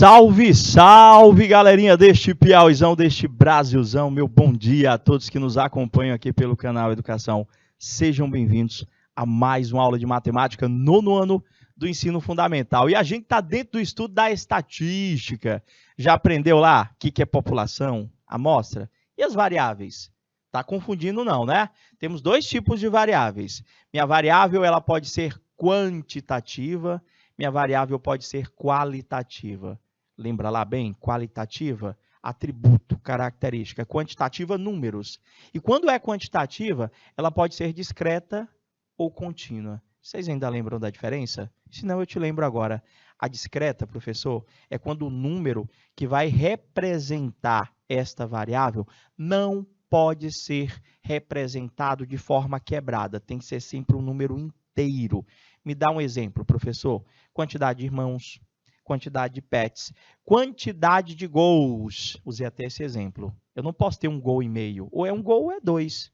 Salve, salve, galerinha deste Piauizão, deste Brasilzão. Meu bom dia a todos que nos acompanham aqui pelo canal Educação. Sejam bem-vindos a mais uma aula de matemática, nono ano do ensino fundamental. E a gente está dentro do estudo da estatística. Já aprendeu lá o que é população, amostra e as variáveis? Tá confundindo não, né? Temos dois tipos de variáveis. Minha variável ela pode ser quantitativa, minha variável pode ser qualitativa. Lembra lá bem? Qualitativa, atributo, característica. Quantitativa, números. E quando é quantitativa, ela pode ser discreta ou contínua. Vocês ainda lembram da diferença? Se não, eu te lembro agora. A discreta, professor, é quando o número que vai representar esta variável não pode ser representado de forma quebrada. Tem que ser sempre um número inteiro. Me dá um exemplo, professor. Quantidade de irmãos, quantidade de pets, quantidade de gols. Usei até esse exemplo. Eu não posso ter um gol e meio. Ou é um gol ou é dois.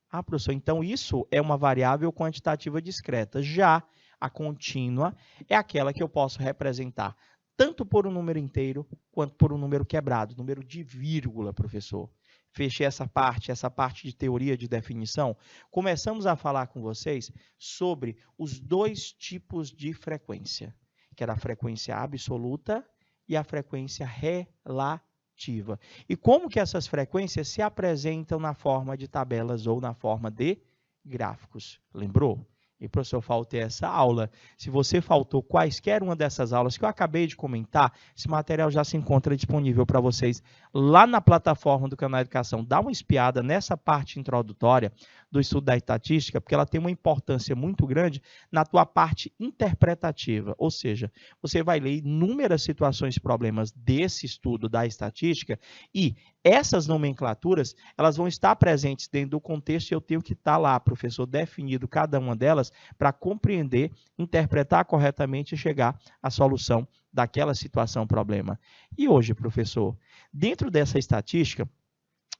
Ah, professor, então isso é uma variável quantitativa discreta. Já a contínua é aquela que eu posso representar tanto por um número inteiro quanto por um número quebrado, número de vírgula, professor. Fechei essa parte de teoria de definição. Começamos a falar com vocês sobre os dois tipos de frequência, que era a frequência absoluta e a frequência relativa. E como que essas frequências se apresentam na forma de tabelas ou na forma de gráficos. Lembrou? E, professor, eu faltei essa aula. Se você faltou quaisquer uma dessas aulas que eu acabei de comentar, esse material já se encontra disponível para vocês lá na plataforma do canal Educação. Dá uma espiada nessa parte introdutória do estudo da estatística, porque ela tem uma importância muito grande na tua parte interpretativa. Ou seja, você vai ler inúmeras situações e problemas desse estudo da estatística e essas nomenclaturas, elas vão estar presentes dentro do contexto e eu tenho que estar lá, professor, definido cada uma delas para compreender, interpretar corretamente e chegar à solução daquela situação, problema. E hoje, professor, dentro dessa estatística,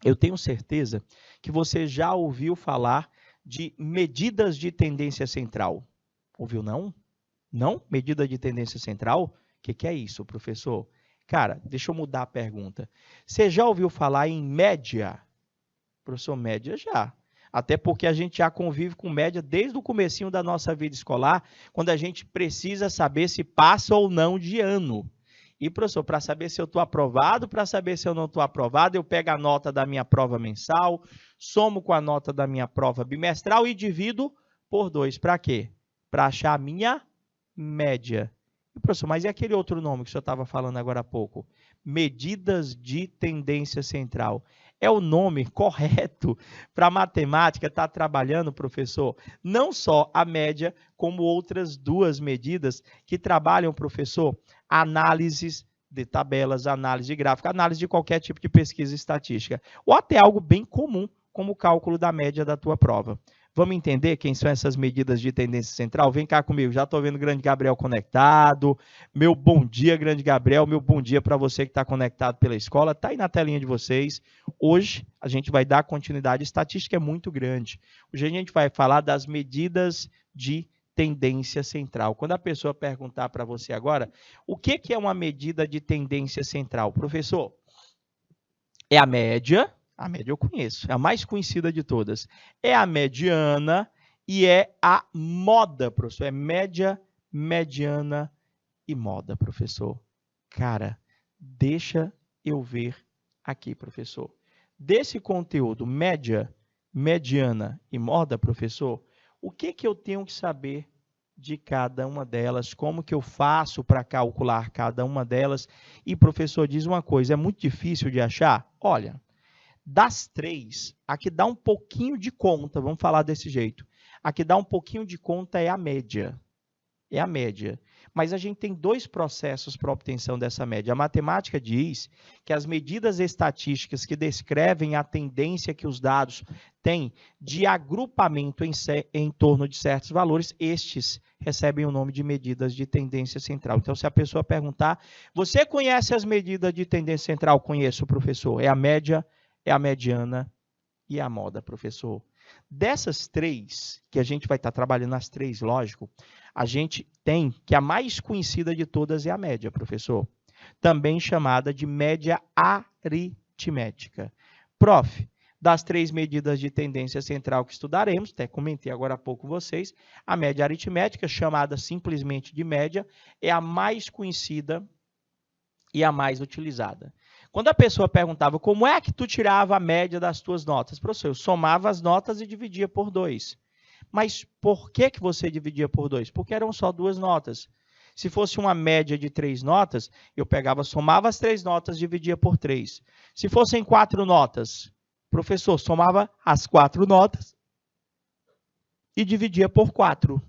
eu tenho certeza que você já ouviu falar de medidas de tendência central. Ouviu não? Não? Medida de tendência central? O que é isso, professor? Cara, deixa eu mudar a pergunta. Você já ouviu falar em média? Professor, média já. Até porque a gente já convive com média desde o comecinho da nossa vida escolar, quando a gente precisa saber se passa ou não de ano. E, professor, para saber se eu estou aprovado, para saber se eu não estou aprovado, eu pego a nota da minha prova mensal, somo com a nota da minha prova bimestral e divido por 2. Para quê? Para achar a minha média. E, professor, mas e aquele outro nome que o senhor estava falando agora há pouco? Medidas de tendência central. É o nome correto para a matemática estar trabalhando, professor, não só a média, como outras duas medidas que trabalham, professor, análises de tabelas, análise de gráfico, análise de qualquer tipo de pesquisa estatística, ou até algo bem comum, como o cálculo da média da tua prova. Vamos entender quem são essas medidas de tendência central? Vem cá comigo, já estou vendo o grande Gabriel conectado. Meu bom dia, grande Gabriel. Meu bom dia para você que está conectado pela escola. Está aí na telinha de vocês. Hoje a gente vai dar continuidade. A estatística é muito grande. Hoje a gente vai falar das medidas de tendência central. Quando a pessoa perguntar para você agora, o que é uma medida de tendência central? Professor, é a média. A média eu conheço, é a mais conhecida de todas. É a mediana e é a moda, professor. É média, mediana e moda, professor. Cara, deixa eu ver aqui, professor. Desse conteúdo, média, mediana e moda, professor, o que eu tenho que saber de cada uma delas? Como que eu faço para calcular cada uma delas? E, professor, diz uma coisa, é muito difícil de achar? Olha, das três, a que dá um pouquinho de conta, vamos falar desse jeito, a que dá um pouquinho de conta é a média. É a média. Mas a gente tem dois processos para a obtenção dessa média. A matemática diz que as medidas estatísticas que descrevem a tendência que os dados têm de agrupamento em torno de certos valores, estes recebem o nome de medidas de tendência central. Então, se a pessoa perguntar, você conhece as medidas de tendência central? Conheço, professor. É a média, é a mediana e a moda, professor. Dessas três, que a gente vai estar trabalhando as três, lógico, a gente tem que a mais conhecida de todas é a média, professor. também chamada de média aritmética. Prof, das 3 medidas de tendência central que estudaremos, até comentei agora há pouco com vocês, a média aritmética, chamada simplesmente de média, é a mais conhecida e a mais utilizada. Quando a pessoa perguntava como é que tu tirava a média das tuas notas? Professor, eu somava as notas e dividia por 2. Mas por que você dividia por 2? Porque eram só 2 notas. Se fosse uma média de 3 notas, eu pegava, somava as 3 notas e dividia por 3. Se fossem 4 notas, professor, somava as 4 notas e dividia por 4.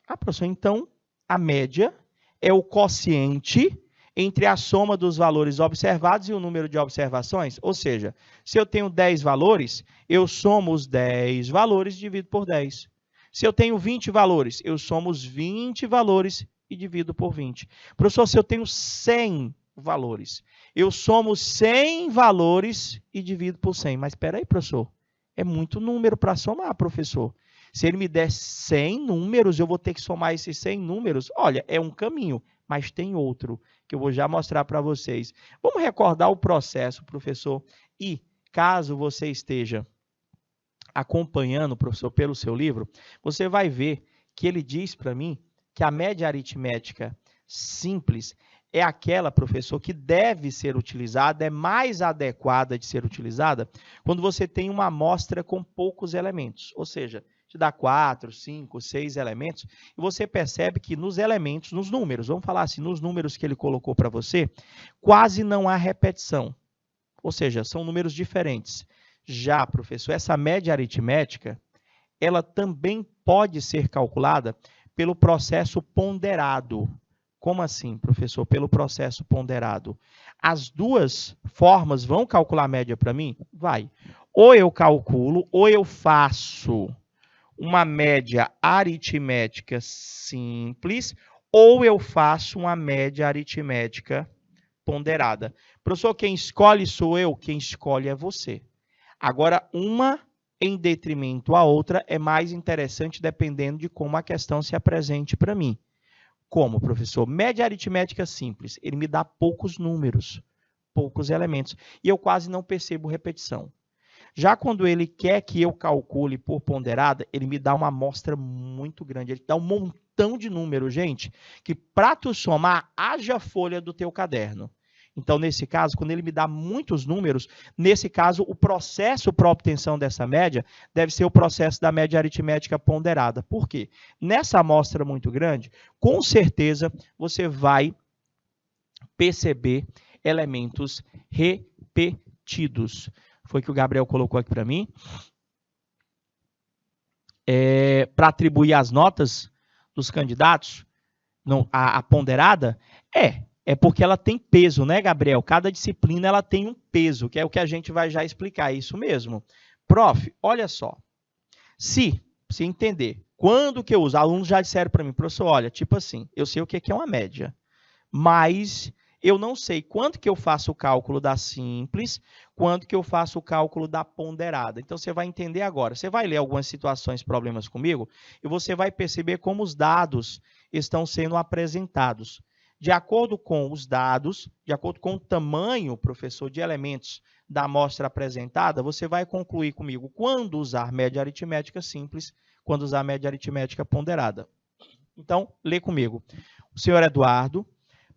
Ah, professor, então a média é o quociente entre a soma dos valores observados e o número de observações. Ou seja, se eu tenho 10 valores, eu somo os 10 valores e divido por 10. Se eu tenho 20 valores, eu somo os 20 valores e divido por 20. Professor, se eu tenho 100 valores, eu somo 100 valores e divido por 100. Mas espera aí, professor, é muito número para somar, professor. Se ele me der 100 números, eu vou ter que somar esses 100 números. Olha, é um caminho, mas tem outro que eu vou já mostrar para vocês. Vamos recordar o processo, professor. E, caso você esteja acompanhando, professor, pelo seu livro, você vai ver que ele diz para mim que a média aritmética simples é aquela, professor, que deve ser utilizada, é mais adequada de ser utilizada quando você tem uma amostra com poucos elementos. Ou seja, te dá 4, 5, 6 elementos, e você percebe que nos elementos, nos números, vamos falar assim, nos números que ele colocou para você, quase não há repetição. Ou seja, são números diferentes. Já, professor, essa média aritmética, ela também pode ser calculada pelo processo ponderado. Como assim, professor? Pelo processo ponderado. As duas formas vão calcular a média para mim? Vai. Ou eu calculo, ou eu faço uma média aritmética simples, ou eu faço uma média aritmética ponderada. Professor, quem escolhe sou eu, quem escolhe é você. Agora, uma em detrimento à outra é mais interessante dependendo de como a questão se apresente para mim. Como, professor? Média aritmética simples. Ele me dá poucos números, poucos elementos, e eu quase não percebo repetição. Já quando ele quer que eu calcule por ponderada, ele me dá uma amostra muito grande. Ele dá um montão de números, gente, que para tu somar, haja folha do teu caderno. Então, nesse caso, quando ele me dá muitos números, nesse caso, o processo para a obtenção dessa média deve ser o processo da média aritmética ponderada. Por quê? Nessa amostra muito grande, com certeza, você vai perceber elementos repetidos. Foi o que o Gabriel colocou aqui para mim. Para atribuir as notas dos candidatos, não, a ponderada, é porque ela tem peso, né, Gabriel? Cada disciplina ela tem um peso, que é o que a gente vai já explicar, é isso mesmo. Prof, olha só, se entender, quando que eu uso, alunos já disseram para mim, professor, olha, tipo assim, eu sei o que é uma média, mas eu não sei quanto que eu faço o cálculo da simples, quanto que eu faço o cálculo da ponderada. Então, você vai entender agora. Você vai ler algumas situações, problemas comigo, e você vai perceber como os dados estão sendo apresentados. De acordo com os dados, de acordo com o tamanho, professor, de elementos da amostra apresentada, você vai concluir comigo quando usar média aritmética simples, quando usar média aritmética ponderada. Então, lê comigo. O senhor Eduardo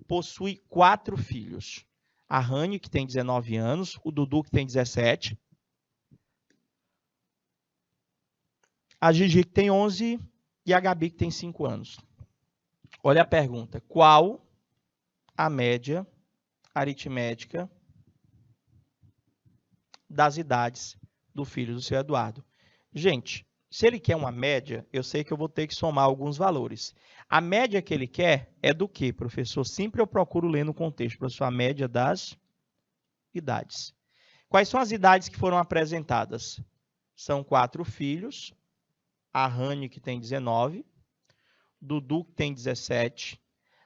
possui 4 filhos. A Rani, que tem 19 anos, o Dudu, que tem 17, a Gigi, que tem 11, e a Gabi, que tem 5 anos. Olha a pergunta. Qual a média aritmética das idades do filho do seu Eduardo? Gente, se ele quer uma média, eu sei que eu vou ter que somar alguns valores. A média que ele quer é do quê, professor? Sempre eu procuro ler no contexto, professor, a média das idades. Quais são as idades que foram apresentadas? São 4 filhos, a Rani, que tem 19, Dudu, que tem 17,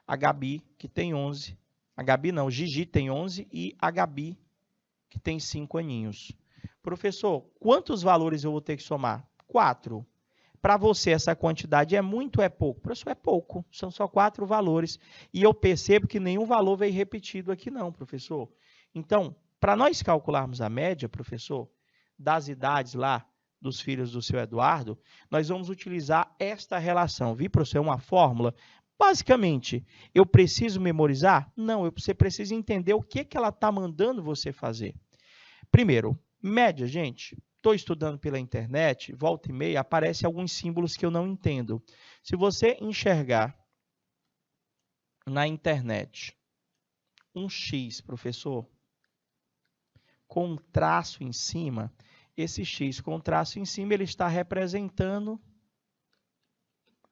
a Gabi, que tem 11, a Gabi não, Gigi tem 11 e a Gabi, que tem 5 aninhos. Professor, quantos valores eu vou ter que somar? 4. para você essa quantidade é muito ou é pouco? Professor, é pouco. São só 4 valores. E eu percebo que nenhum valor veio repetido aqui não, professor. Então, para nós calcularmos a média, professor, das idades lá dos filhos do seu Eduardo, nós vamos utilizar esta relação. Viu, professor? É uma fórmula. Basicamente, eu preciso memorizar? Não, você precisa entender o que ela está mandando você fazer. Primeiro, média, gente. Estou estudando pela internet, volta e meia, aparecem alguns símbolos que eu não entendo. Se você enxergar na internet um X, professor, com um traço em cima, esse X com um traço em cima, ele está representando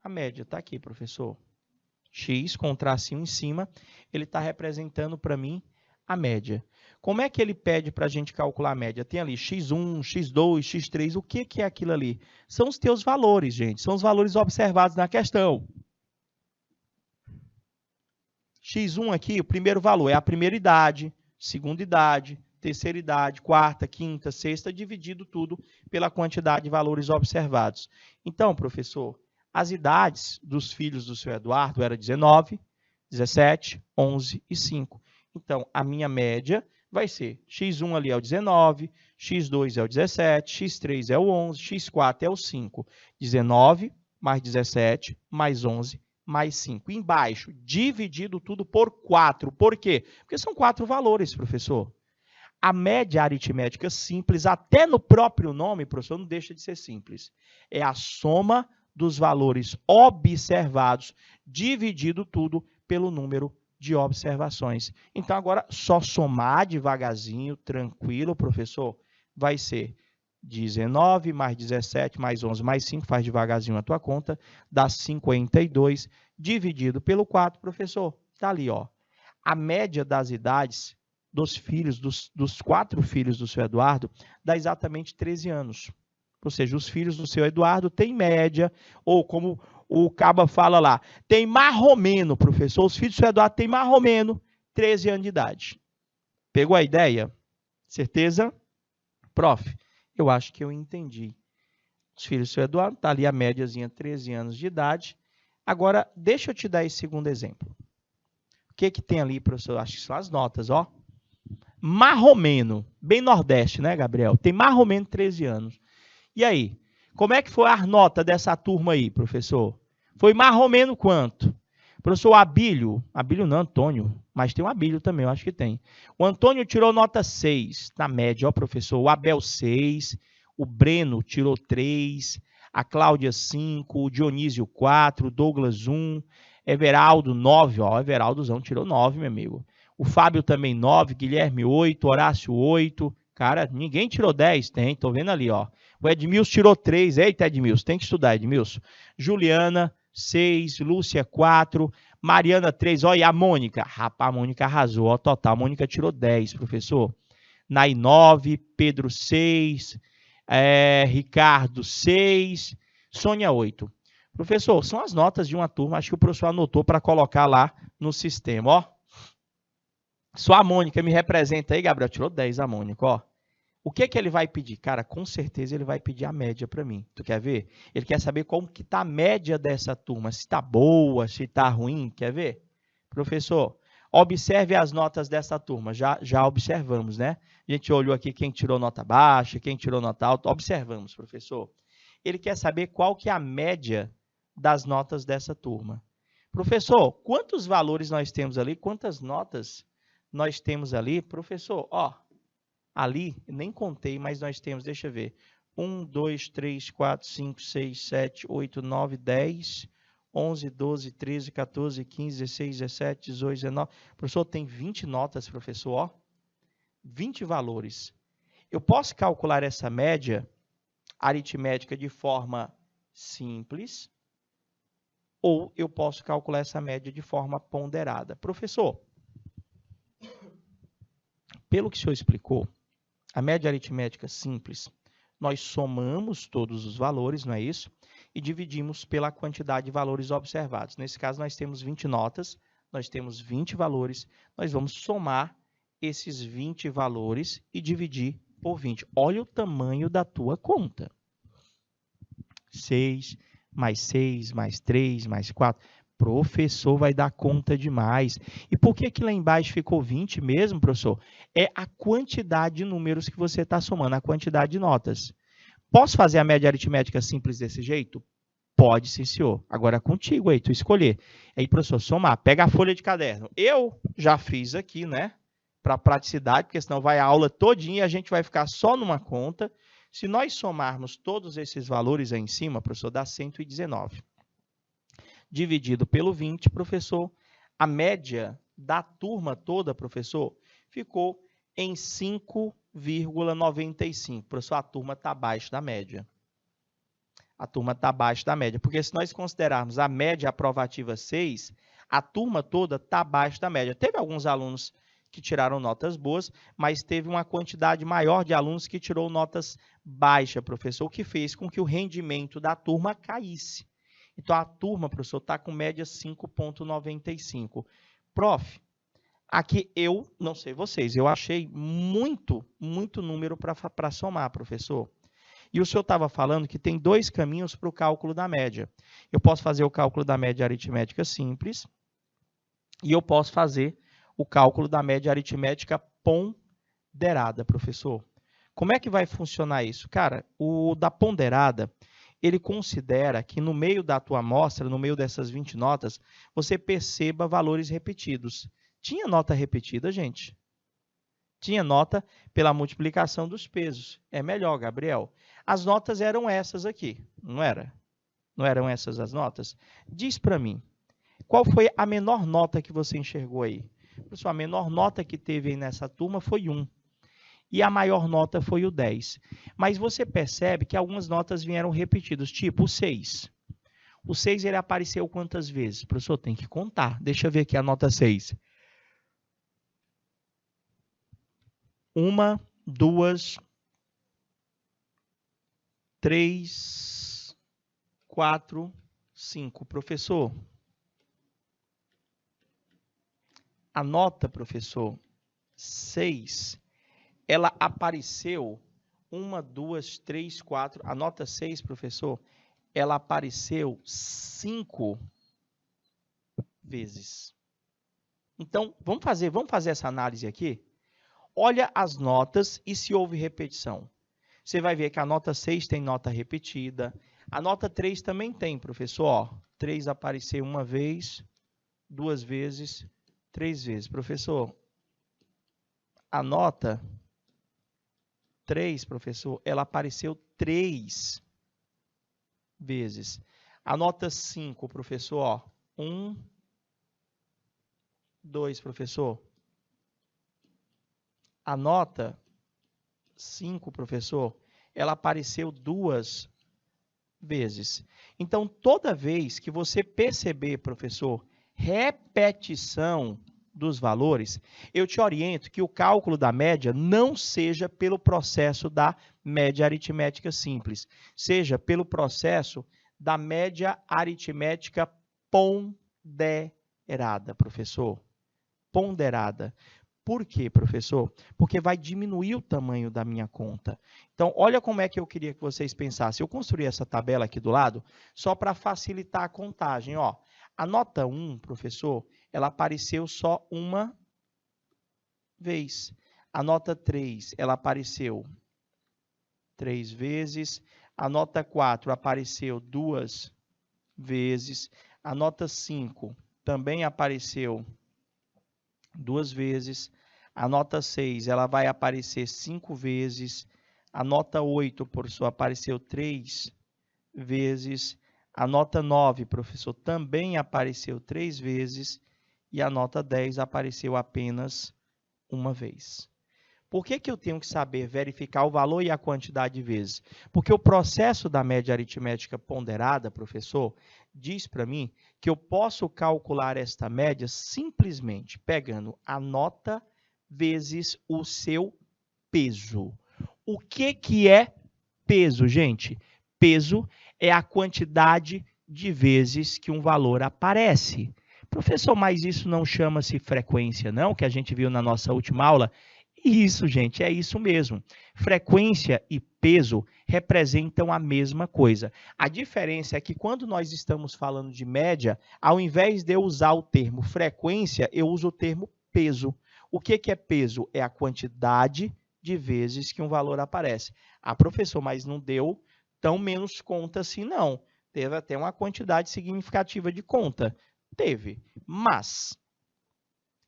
a média. Está aqui, professor. X com um tracinho em cima, ele está representando para mim a média. Como é que ele pede para a gente calcular a média? Tem ali x1, x2, x3, o que é aquilo ali? São os teus valores, gente, são os valores observados na questão. x1 aqui, o primeiro valor é a primeira idade, segunda idade, terceira idade, quarta, quinta, sexta, dividido tudo pela quantidade de valores observados. Então, professor, as idades dos filhos do seu Eduardo eram 19, 17, 11 e 5. Então, a minha média vai ser x1 ali é o 19, x2 é o 17, x3 é o 11, x4 é o 5. 19 mais 17 mais 11 mais 5. Embaixo, dividido tudo por 4. Por quê? Porque são 4 valores, professor. A média aritmética simples, até no próprio nome, professor, não deixa de ser simples. É a soma dos valores observados, dividido tudo pelo número de observações. Então, agora, só somar devagarzinho, tranquilo, professor, vai ser 19 mais 17 mais 11 mais 5, faz devagarzinho a tua conta, dá 52, dividido pelo 4, professor, está ali, ó. A média das idades dos filhos, dos 4 filhos do seu Eduardo, dá exatamente 13 anos. Ou seja, os filhos do seu Eduardo têm média, ou como o Caba fala lá, tem marromeno, professor, os filhos do seu Eduardo têm marromeno 13 anos de idade. Pegou a ideia? Certeza? Prof, eu acho que eu entendi. Os filhos do seu Eduardo, está ali a médiazinha 13 anos de idade. Agora, deixa eu te dar esse segundo exemplo. O que tem ali, professor? Acho que são as notas, ó. Marromeno, bem nordeste, né, Gabriel? Tem marromeno 13 anos. E aí, como é que foi a nota dessa turma aí, professor? Foi marromeno quanto? Professor Abílio não, Antônio, mas tem um Abílio também, eu acho que tem. O Antônio tirou nota 6 na média, ó, professor. O Abel 6, o Breno tirou 3, a Cláudia 5, o Dionísio 4, o Douglas 1, Everaldo 9, ó, Everaldozão tirou 9, meu amigo. O Fábio também 9, Guilherme 8, Horácio 8. Cara, ninguém tirou 10, tem, tô vendo ali, ó. O Edmilson tirou 3. Eita, Edmilson, tem que estudar, Edmilson. Juliana, 6. Lúcia, 4. Mariana, 3. Olha, e a Mônica. Rapaz, a Mônica arrasou, ó, total. A Mônica tirou 10, professor. Nai, 9. Pedro, 6. Ricardo, 6. Sônia, 8. Professor, são as notas de uma turma, acho que o professor anotou para colocar lá no sistema, ó. Só a Mônica me representa aí, Gabriel. Tirou 10 a Mônica, ó. O que ele vai pedir? Cara, com certeza ele vai pedir a média para mim. Tu quer ver? Ele quer saber como que está a média dessa turma. Se está boa, se está ruim. Quer ver? Professor, observe as notas dessa turma. Já observamos, né? A gente olhou aqui quem tirou nota baixa, quem tirou nota alta. Observamos, professor. Ele quer saber qual que é a média das notas dessa turma. Professor, quantos valores nós temos ali? Quantas notas nós temos ali? Professor, ó. Ali, nem contei, mas nós temos, deixa eu ver, 1, 2, 3, 4, 5, 6, 7, 8, 9, 10, 11, 12, 13, 14, 15, 16, 17, 18, 19. Professor, tem 20 notas, professor, ó. 20 valores. Eu posso calcular essa média aritmética de forma simples ou eu posso calcular essa média de forma ponderada. Professor, pelo que o senhor explicou, a média aritmética simples, nós somamos todos os valores, não é isso? E dividimos pela quantidade de valores observados. Nesse caso, nós temos 20 notas, nós temos 20 valores, nós vamos somar esses 20 valores e dividir por 20. Olha o tamanho da tua conta. 6, mais 6, mais 3, mais 4. Professor, vai dar conta demais. E por que que lá embaixo ficou 20 mesmo, professor? É a quantidade de números que você está somando, a quantidade de notas. Posso fazer a média aritmética simples desse jeito? Pode, sim, senhor. Agora é contigo aí, tu escolher. Aí, professor, somar. Pega a folha de caderno. Eu já fiz aqui, né? Para praticidade, porque senão vai a aula todinha e a gente vai ficar só numa conta. Se nós somarmos todos esses valores aí em cima, professor, dá 119. Dividido pelo 20, professor, a média da turma toda, professor, ficou em 5,95. Professor, a turma está abaixo da média. A turma está abaixo da média, porque se nós considerarmos a média aprovativa 6, a turma toda está abaixo da média. Teve alguns alunos que tiraram notas boas, mas teve uma quantidade maior de alunos que tirou notas baixas, professor, o que fez com que o rendimento da turma caísse. Então, a turma, professor, está com média 5,95. Prof, aqui eu, não sei vocês, eu achei muito número para somar, professor. E o senhor estava falando que tem dois caminhos para o cálculo da média. Eu posso fazer o cálculo da média aritmética simples e eu posso fazer o cálculo da média aritmética ponderada, professor. Como é que vai funcionar isso? Cara, o da ponderada, ele considera que no meio da tua amostra, no meio dessas 20 notas, você perceba valores repetidos. Tinha nota repetida, gente? Tinha nota pela multiplicação dos pesos. É melhor, Gabriel. As notas eram essas aqui, não era? Não eram essas as notas? Diz para mim, qual foi a menor nota que você enxergou aí? Pessoal, a menor nota que teve aí nessa turma foi 1. E a maior nota foi o 10. Mas você percebe que algumas notas vieram repetidas, tipo o 6. O 6 ele apareceu quantas vezes? Professor, tem que contar. Deixa eu ver aqui a nota 6. 1, 2, 3, 4, 5. Professor, a nota, professor, 6, ela apareceu 1, 2, 3, 4. A nota 6, professor, ela apareceu 5 vezes. Então, vamos fazer essa análise aqui? Olha as notas e se houve repetição. Você vai ver que a nota 6 tem nota repetida. A nota 3 também tem, professor. Ó, 3 apareceu uma vez, 2 vezes, 3 vezes. Professor, a nota 3, professor, ela apareceu 3 vezes. A nota 5, professor, ó, 1, 2, professor. A nota 5, professor, ela apareceu 2 vezes. Então, toda vez que você perceber, professor, repetição dos valores, eu te oriento que o cálculo da média não seja pelo processo da média aritmética simples, seja pelo processo da média aritmética ponderada, professor. Ponderada. Por quê, professor? Porque vai diminuir o tamanho da minha conta. Então, olha como é que eu queria que vocês pensassem. Eu construí essa tabela aqui do lado só para facilitar a contagem. Ó, a nota 1, professor, ela apareceu só uma vez. A nota 3, ela apareceu 3 vezes. A nota 4 apareceu 2 vezes. A nota 5 também apareceu 2 vezes. A nota 6, ela vai aparecer 5 vezes. A nota 8, professor, apareceu 3 vezes. A nota 9, professor, também apareceu 3 vezes. E a nota 10 apareceu apenas uma vez. Por que que eu tenho que saber verificar o valor e a quantidade de vezes? Porque o processo da média aritmética ponderada, professor, diz para mim que eu posso calcular esta média simplesmente pegando a nota vezes o seu peso. O que é peso, gente? Peso é a quantidade de vezes que um valor aparece. Professor, mas isso não chama-se frequência, não? Que a gente viu na nossa última aula. Isso, gente, é isso mesmo. Frequência e peso representam a mesma coisa. A diferença é que quando nós estamos falando de média, ao invés de eu usar o termo frequência, eu uso o termo peso. O que é peso? É a quantidade de vezes que um valor aparece. Ah, professor, mas não deu tão menos conta assim, não. Teve até uma quantidade significativa de conta. Teve, mas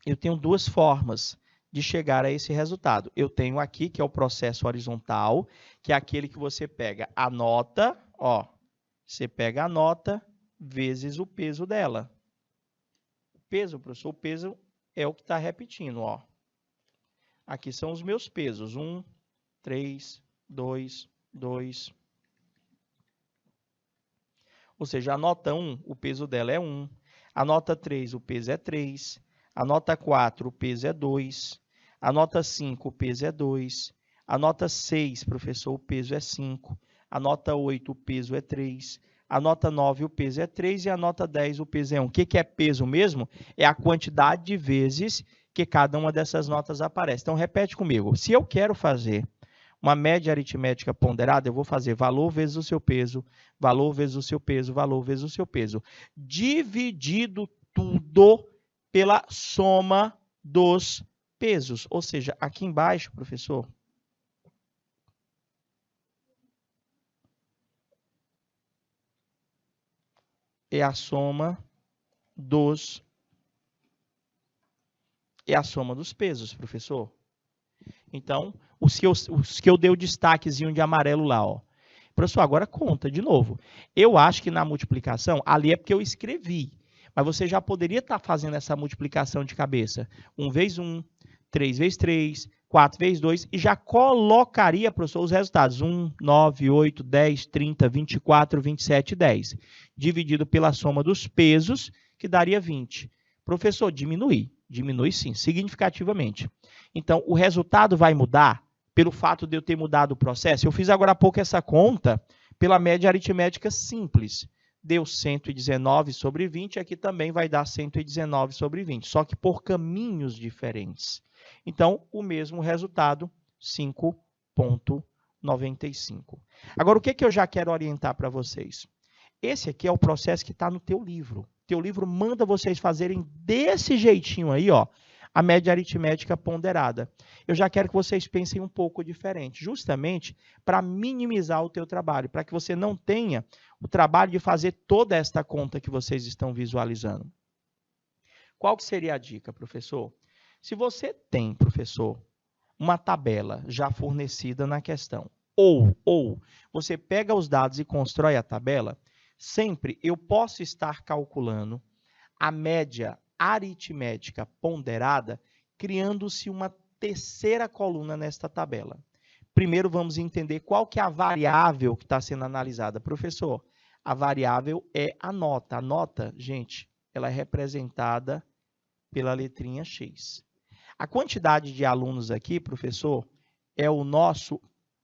eu tenho duas formas de chegar a esse resultado. Eu tenho aqui, que é o processo horizontal, que é aquele que você pega a nota, ó, você pega a nota vezes o peso dela. O peso, professor, o peso é o que está repetindo, ó. Aqui são os meus pesos, 1, 3, 2, 2. Ou seja, a nota 1, o peso dela é 1. A nota 3, o peso é 3. A nota 4, o peso é 2. A nota 5, o peso é 2. A nota 6, professor, o peso é 5. A nota 8, o peso é 3. A nota 9, o peso é 3. E a nota 10, o peso é 1. O que é peso mesmo? É a quantidade de vezes que cada uma dessas notas aparece. Então, repete comigo. Se eu quero fazer uma média aritmética ponderada, eu vou fazer valor vezes o seu peso, valor vezes o seu peso, valor vezes o seu peso, dividido tudo pela soma dos pesos. Ou seja, aqui embaixo, professor, é a soma dos pesos, professor. Então, os que eu dei o destaquezinho de amarelo lá, ó. Professor, agora conta de novo. Eu acho que na multiplicação, ali é porque eu escrevi. Mas você já poderia estar fazendo essa multiplicação de cabeça. 1 vezes 1, 3 vezes 3, 4 vezes 2, e já colocaria, professor, os resultados. 1, 9, 8, 10, 30, 24, 27 e 10. Dividido pela soma dos pesos, que daria 20. Professor, diminui. Diminui sim, significativamente. Então, o resultado vai mudar pelo fato de eu ter mudado o processo. Eu fiz agora há pouco essa conta pela média aritmética simples. Deu 119 sobre 20, aqui também vai dar 119 sobre 20, só que por caminhos diferentes. Então, o mesmo resultado, 5,95. Agora, o que eu já quero orientar para vocês? Esse aqui é o processo que está no teu livro. Teu livro manda vocês fazerem desse jeitinho aí, ó, a média aritmética ponderada. Eu já quero que vocês pensem um pouco diferente, justamente para minimizar o teu trabalho, para que você não tenha o trabalho de fazer toda esta conta que vocês estão visualizando. Qual que seria a dica, professor? Se você tem, professor, uma tabela já fornecida na questão, ou você pega os dados e constrói a tabela, sempre eu posso estar calculando a média aritmética ponderada, criando-se uma terceira coluna nesta tabela. Primeiro, vamos entender qual que é a variável que está sendo analisada. Professor, a variável é a nota. A nota, gente, ela é representada pela letrinha X. A quantidade de alunos aqui, professor, é o nosso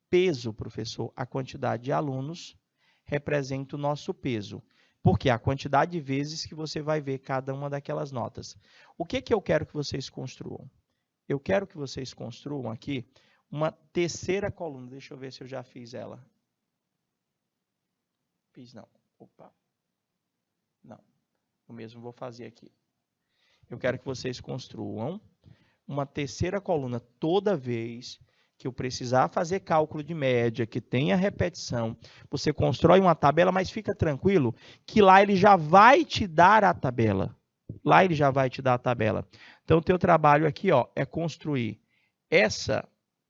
peso, professor. A quantidade de alunos representa o nosso peso. Porque a quantidade de vezes que você vai ver cada uma daquelas notas. O que eu quero que vocês construam? Eu quero que vocês construam aqui uma terceira coluna. Deixa eu ver se eu já fiz ela. Fiz não. Opa. Não. Eu mesmo vou fazer aqui. Eu quero que vocês construam uma terceira coluna toda vez que eu precisar fazer cálculo de média, que tenha repetição, você constrói uma tabela, mas fica tranquilo que lá ele já vai te dar a tabela. Lá ele já vai te dar a tabela. Então, o teu trabalho aqui, ó, é construir essa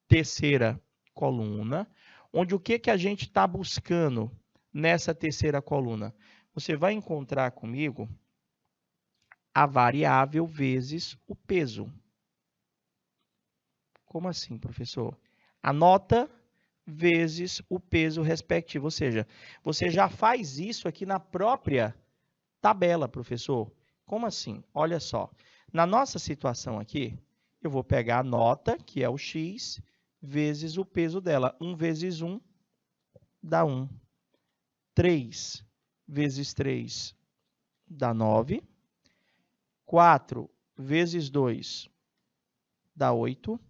terceira coluna, onde o que a gente está buscando nessa terceira coluna? Você vai encontrar comigo a variável vezes o peso. Como assim, professor? A nota vezes o peso respectivo. Ou seja, você já faz isso aqui na própria tabela, professor. Como assim? Olha só. Na nossa situação aqui, eu vou pegar a nota, que é o X, vezes o peso dela. 1 vezes 1 dá 1. 3 vezes 3 dá 9. 4 vezes 2 dá 8.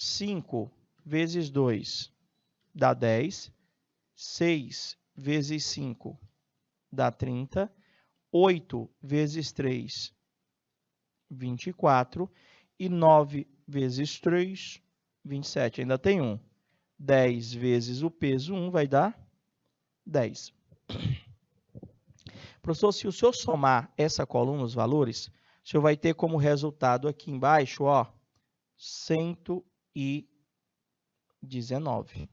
5 vezes 2 dá 10. 6 vezes 5 dá 30. 8 vezes 3, 24. E 9 vezes 3, 27. Ainda tem 1. 10 vezes o peso 1 vai dar 10. Professor, se o senhor somar essa coluna, os valores, o senhor vai ter como resultado aqui embaixo, ó, 119.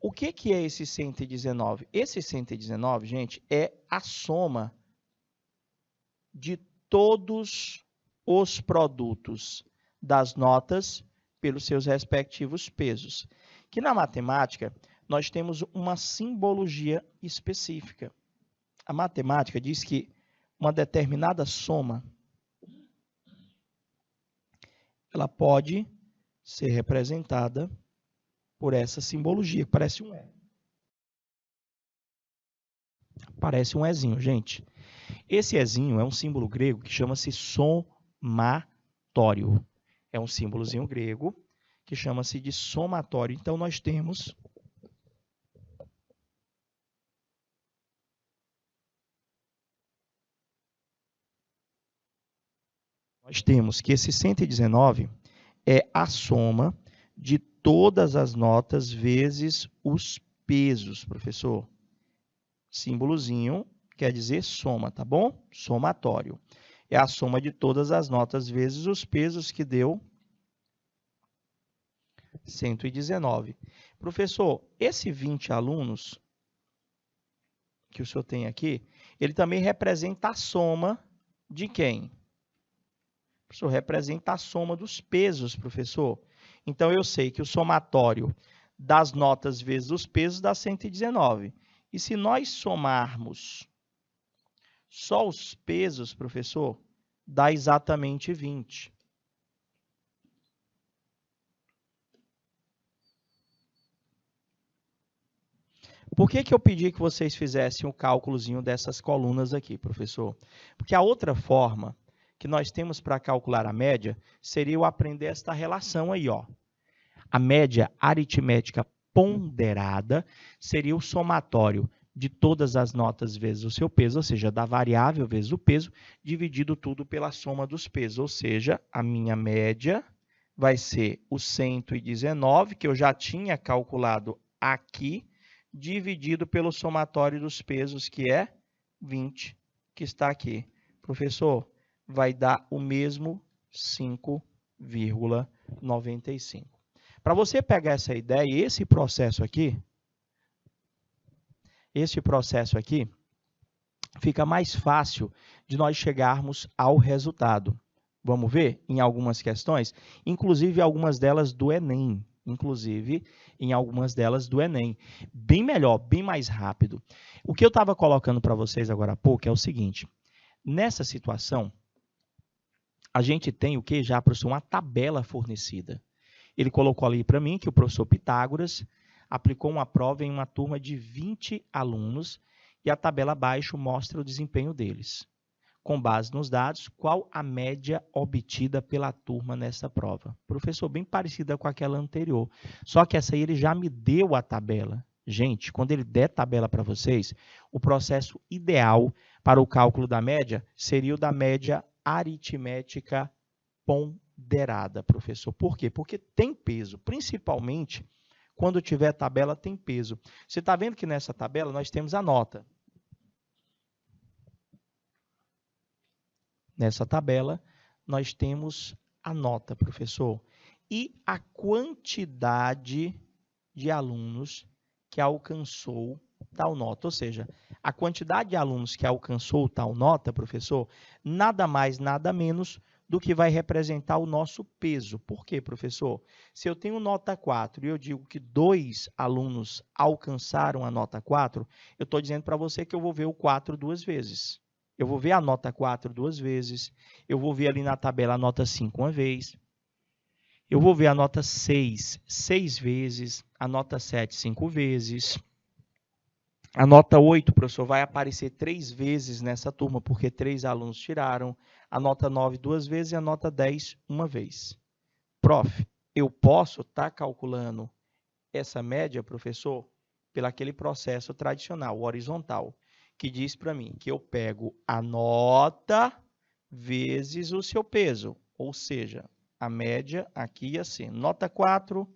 O que é esse 119? Esse 119, gente, é a soma de todos os produtos das notas pelos seus respectivos pesos. Que na matemática, nós temos uma simbologia específica. A matemática diz que uma determinada soma ela pode ser representada por essa simbologia, que parece um E. Parece um Ezinho, gente. Esse Ezinho é um símbolo grego que chama-se somatório. É um símbolozinho grego que chama-se de somatório. Então, nós temos que esse 119 é a soma de todas as notas vezes os pesos, professor. Símbolozinho quer dizer soma, tá bom? Somatório. É a soma de todas as notas vezes os pesos, que deu 119. Professor, esse 20 alunos que o senhor tem aqui, ele também representa a soma de quem? Professor, representa a soma dos pesos, professor. Então, eu sei que o somatório das notas vezes os pesos dá 119. E se nós somarmos só os pesos, professor, dá exatamente 20. Por que eu pedi que vocês fizessem o cálculozinho dessas colunas aqui, professor? Porque a outra forma que nós temos para calcular a média seria eu aprender esta relação aí, ó. A média aritmética ponderada seria o somatório de todas as notas vezes o seu peso, ou seja, da variável vezes o peso, dividido tudo pela soma dos pesos. Ou seja, a minha média vai ser o 119, que eu já tinha calculado aqui, dividido pelo somatório dos pesos, que é 20, que está aqui. Professor, vai dar o mesmo 5,95. Para você pegar essa ideia, esse processo aqui, fica mais fácil de nós chegarmos ao resultado. Vamos ver em algumas questões, inclusive algumas delas do Enem. Bem melhor, bem mais rápido. O que eu estava colocando para vocês agora há pouco é o seguinte. Nessa situação, a gente tem o que já, professor? Uma tabela fornecida. Ele colocou ali para mim que o professor Pitágoras aplicou uma prova em uma turma de 20 alunos e a tabela abaixo mostra o desempenho deles. Com base nos dados, qual a média obtida pela turma nessa prova? Professor, bem parecida com aquela anterior. Só que essa aí ele já me deu a tabela. Gente, quando ele der tabela para vocês, o processo ideal para o cálculo da média seria o da média aritmética ponderada, professor. Por quê? Porque tem peso, principalmente quando tiver tabela tem peso. Você está vendo que nessa tabela nós temos a nota. Nessa tabela nós temos a nota, professor, e a quantidade de alunos que alcançou tal nota. Ou seja, a quantidade de alunos que alcançou tal nota, professor, nada mais, nada menos do que vai representar o nosso peso. Por quê, professor? Se eu tenho nota 4 e eu digo que 2 alunos alcançaram a nota 4, eu estou dizendo para você que eu vou ver o 4 duas vezes. Eu vou ver a nota 4 duas vezes. Eu vou ver ali na tabela a nota 5 uma vez. Eu vou ver a nota 6 vezes. A nota 7 5 vezes. A nota 8, professor, vai aparecer 3 vezes nessa turma, porque 3 alunos tiraram. A nota 9 duas vezes e a nota 10 uma vez. Prof, eu posso estar calculando essa média, professor, pelo aquele processo tradicional, o horizontal, que diz para mim que eu pego a nota vezes o seu peso, ou seja, a média aqui ia ser nota 4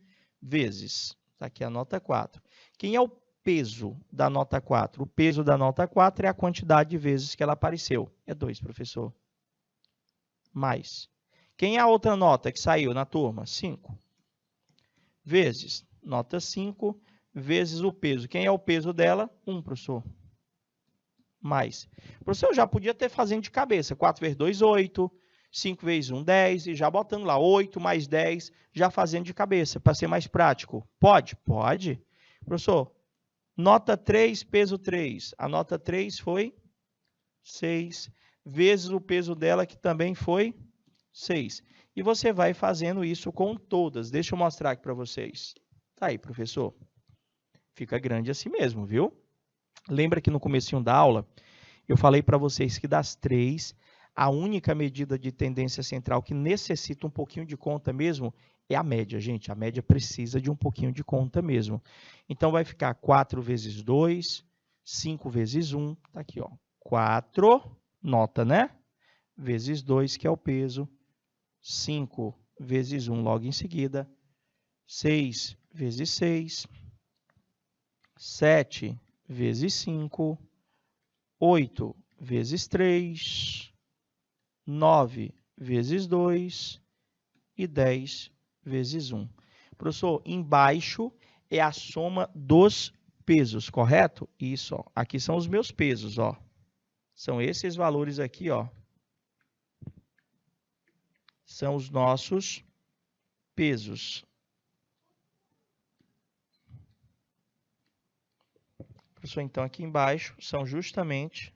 vezes, está aqui a nota 4. Quem é o peso da nota 4? O peso da nota 4 é a quantidade de vezes que ela apareceu. É 2, professor. Mais. Quem é a outra nota que saiu na turma? 5. Vezes, nota 5, vezes o peso. Quem é o peso dela? 1, professor. Mais. Professor, eu já podia ter fazendo de cabeça. 4 vezes 2, 8. 5 vezes 1, 10. E já botando lá 8 mais 10, já fazendo de cabeça, para ser mais prático. Pode? Pode. Professor, nota 3, peso 3. A nota 3 foi 6, vezes o peso dela, que também foi 6. E você vai fazendo isso com todas. Deixa eu mostrar aqui para vocês. Tá aí, professor. Fica grande assim mesmo, viu? Lembra que no comecinho da aula, eu falei para vocês que das 3, a única medida de tendência central que necessita um pouquinho de conta mesmo é a média, gente. A média precisa de um pouquinho de conta mesmo. Então, vai ficar 4 vezes 2, 5 vezes 1. Tá aqui, ó. 4, nota, né? Vezes 2, que é o peso. 5 vezes 1 logo em seguida. 6 vezes 6. 7 vezes 5. 8 vezes 3. 9 vezes 2 e 10 vezes 1. Professor, embaixo é a soma dos pesos, correto? Isso, ó. Aqui são os meus pesos, ó. São esses valores aqui, ó. São os nossos pesos. Professor, então aqui embaixo são justamente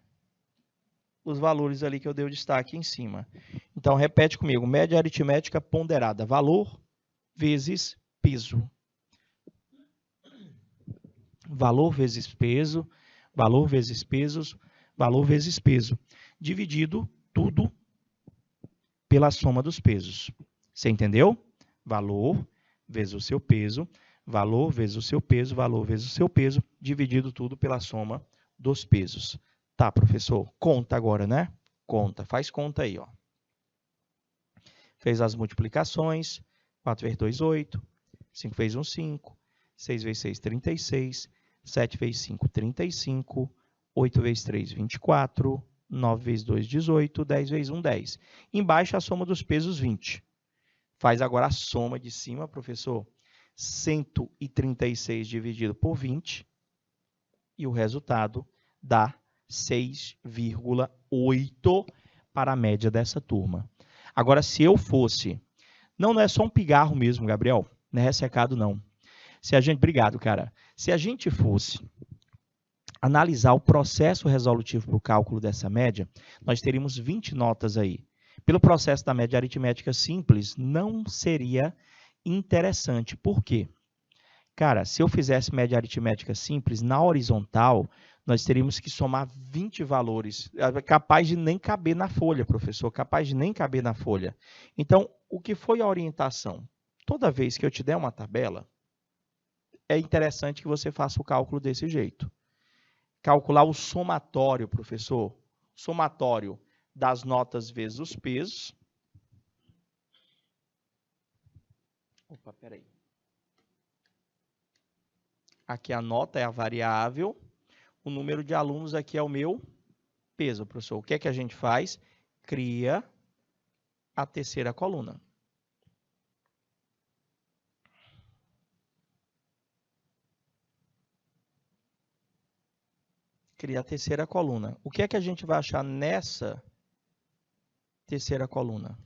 os valores ali que eu dei o destaque em cima. Então, repete comigo. Média aritmética ponderada. Valor vezes peso. Valor vezes peso. Valor vezes pesos. Valor vezes peso. Dividido tudo pela soma dos pesos. Você entendeu? Valor vezes o seu peso. Valor vezes o seu peso. Valor vezes o seu peso. Dividido tudo pela soma dos pesos. Tá, professor? Conta agora, né? Conta. Faz conta aí, ó. Fez as multiplicações. 4 vezes 2, 8. 5 vezes 1, 5. 6 vezes 6, 36. 7 vezes 5, 35. 8 vezes 3, 24. 9 vezes 2, 18. 10 vezes 1, 10. Embaixo a soma dos pesos, 20. Faz agora a soma de cima, professor. 136 dividido por 20. E o resultado dá 6,8 para a média dessa turma. Agora, se eu fosse... Não é só um pigarro mesmo, Gabriel. Não é ressecado, não. Obrigado, cara. Se a gente fosse analisar o processo resolutivo para o cálculo dessa média, nós teríamos 20 notas aí. Pelo processo da média aritmética simples, não seria interessante. Por quê? Cara, se eu fizesse média aritmética simples, na horizontal, nós teríamos que somar 20 valores, capaz de nem caber na folha, professor, capaz de nem caber na folha. Então, o que foi a orientação? Toda vez que eu te der uma tabela, é interessante que você faça o cálculo desse jeito. Calcular o somatório, professor. Somatório das notas vezes os pesos. Opa, peraí. Aqui a nota é a variável. O número de alunos aqui é o meu peso, professor. O que é que a gente faz? Cria a terceira coluna. Cria a terceira coluna. O que é que a gente vai achar nessa terceira coluna?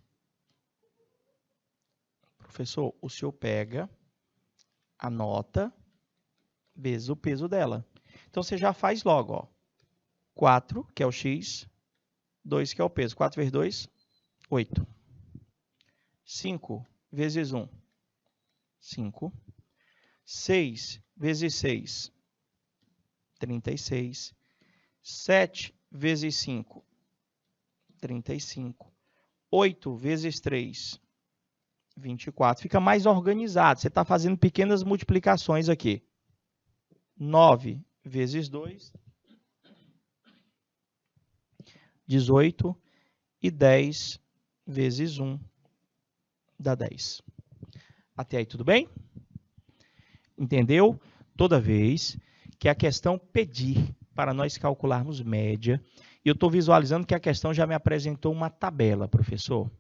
Professor, o senhor pega a nota vezes o peso dela. Então, você já faz logo, ó. 4, que é o x, 2, que é o peso. 4 vezes 2, 8. 5 vezes 1, 5. 6 vezes 6, 36. 7 vezes 5, 35. 8 vezes 3, 24. Fica mais organizado. Você está fazendo pequenas multiplicações aqui. 9 vezes 2, 18. E 10 vezes 1 dá 10. Até aí, tudo bem? Entendeu? Toda vez que a questão pedir para nós calcularmos média, e eu estou visualizando que a questão já me apresentou uma tabela, professor.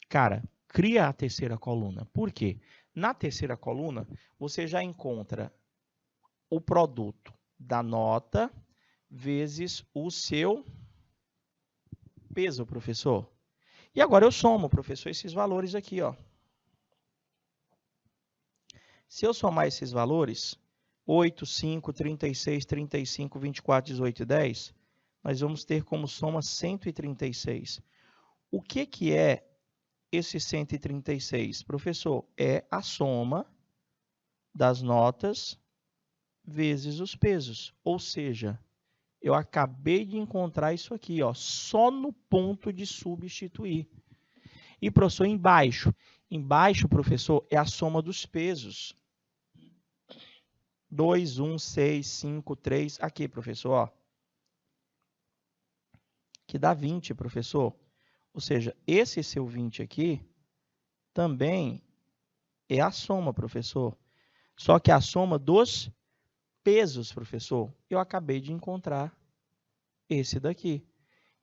Cara, cria a terceira coluna. Por quê? Na terceira coluna, você já encontra o produto da nota vezes o seu peso, professor. E agora eu somo, professor, esses valores aqui, ó. Se eu somar esses valores, 8, 5, 36, 35, 24, 18 e 10, nós vamos ter como soma 136. O que é esse 136? Professor, é a soma das notas vezes os pesos. Ou seja, eu acabei de encontrar isso aqui, ó, só no ponto de substituir. E, professor, embaixo? Embaixo, professor, é a soma dos pesos. 2, 1, 6, 5, 3. Aqui, professor, ó. Que dá 20, professor. Ou seja, esse seu 20 aqui também é a soma, professor. Só que a soma dos pesos, professor. Eu acabei de encontrar esse daqui.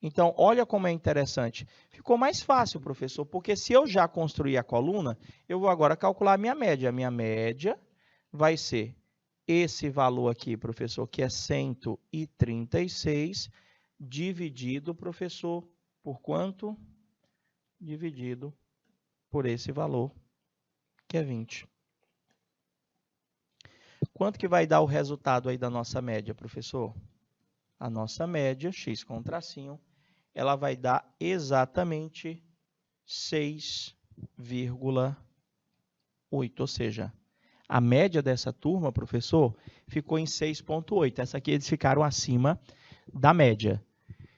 Então, olha como é interessante. Ficou mais fácil, professor, porque se eu já construir a coluna, eu vou agora calcular a minha média. A minha média vai ser esse valor aqui, professor, que é 136, dividido, professor, por quanto? Dividido por esse valor, que é 20. Quanto que vai dar o resultado aí da nossa média, professor? A nossa média, x com tracinho, ela vai dar exatamente 6,8, ou seja, a média dessa turma, professor, ficou em 6,8. Essa aqui eles ficaram acima da média.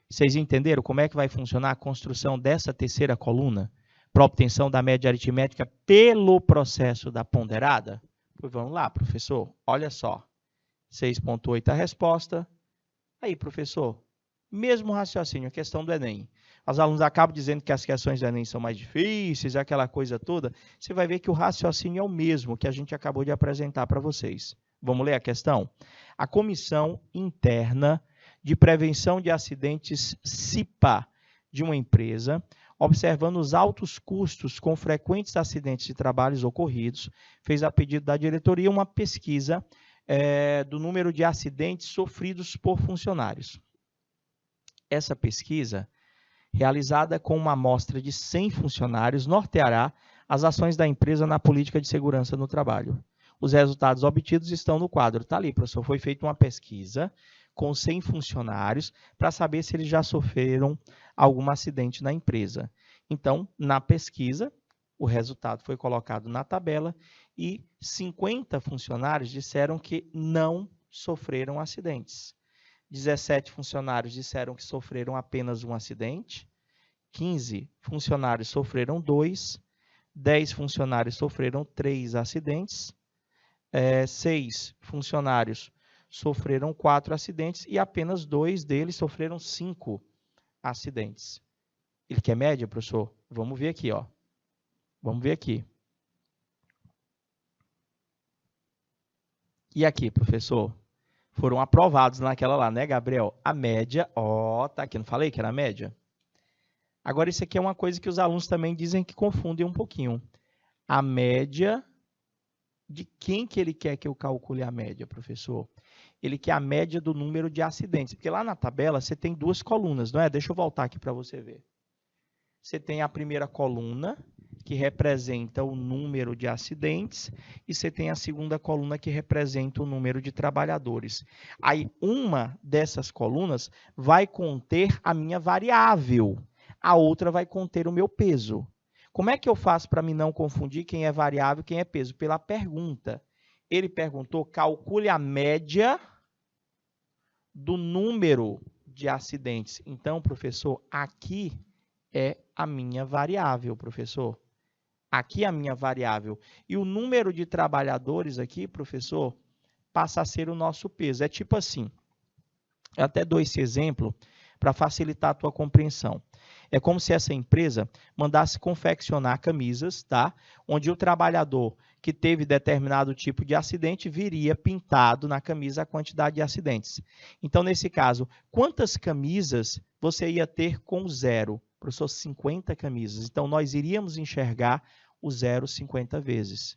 Vocês entenderam como é que vai funcionar a construção dessa terceira coluna para obtenção da média aritmética pelo processo da ponderada? Pois vamos lá, professor. Olha só. 6,8 a resposta. Aí, professor, mesmo raciocínio, a questão do Enem. Os alunos acabam dizendo que as questões do Enem são mais difíceis, aquela coisa toda. Você vai ver que o raciocínio é o mesmo que a gente acabou de apresentar para vocês. Vamos ler a questão? A Comissão Interna de Prevenção de Acidentes CIPA de uma empresa, observando os altos custos com frequentes acidentes de trabalhos ocorridos, fez a pedido da diretoria uma pesquisa do número de acidentes sofridos por funcionários. Essa pesquisa, realizada com uma amostra de 100 funcionários, norteará as ações da empresa na política de segurança no trabalho. Os resultados obtidos estão no quadro. Está ali, professor. Foi feita uma pesquisa com 100 funcionários para saber se eles já sofreram algum acidente na empresa. Então, na pesquisa, o resultado foi colocado na tabela e 50 funcionários disseram que não sofreram acidentes. 17 funcionários disseram que sofreram apenas um acidente. 15 funcionários sofreram 2. 10 funcionários sofreram 3 acidentes. 6 funcionários sofreram 4 acidentes e apenas 2 deles sofreram 5 acidentes. Ele quer média, professor? Vamos ver aqui, ó. Vamos ver aqui. E aqui, professor? Foram aprovados naquela lá, né, Gabriel? A média, ó, tá aqui, não falei que era a média? Agora, isso aqui é uma coisa que os alunos também dizem que confundem um pouquinho. A média, de quem que ele quer que eu calcule a média, professor? Ele quer a média do número de acidentes, porque lá na tabela você tem duas colunas, não é? Deixa eu voltar aqui para você ver. Você tem a primeira coluna, que representa o número de acidentes, e você tem a segunda coluna, que representa o número de trabalhadores. Aí, uma dessas colunas vai conter a minha variável, a outra vai conter o meu peso. Como é que eu faço para me não confundir quem é variável e quem é peso? Pela pergunta. Ele perguntou, calcule a média do número de acidentes. Então, professor, aqui é a minha variável, professor. aqui a minha variável. E o número de trabalhadores aqui, professor, passa a ser o nosso peso. É tipo assim, eu até dou esse exemplo para facilitar a tua compreensão. É como se essa empresa mandasse confeccionar camisas, tá? Onde o trabalhador que teve determinado tipo de acidente viria pintado na camisa a quantidade de acidentes. Então, nesse caso, quantas camisas você ia ter com 0? Professor, 50 camisas. Então, nós iríamos enxergar o 0 50 vezes.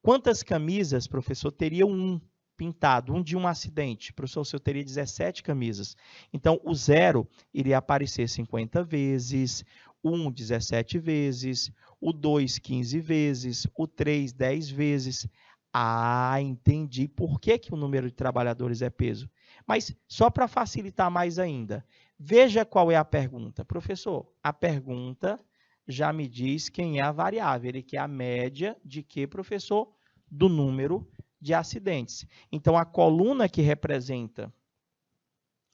Quantas camisas, professor, teria um pintado, um de um acidente? Professor, o senhor teria 17 camisas. Então, o 0 iria aparecer 50 vezes, o 1 17 vezes, o 2 15 vezes, o 3 10 vezes. Ah, entendi por que o número de trabalhadores é peso. Mas só para facilitar mais ainda, veja qual é a pergunta. Professor, a pergunta já me diz quem é a variável. Ele quer a média de quê, professor? Do número de acidentes. Então, a coluna que representa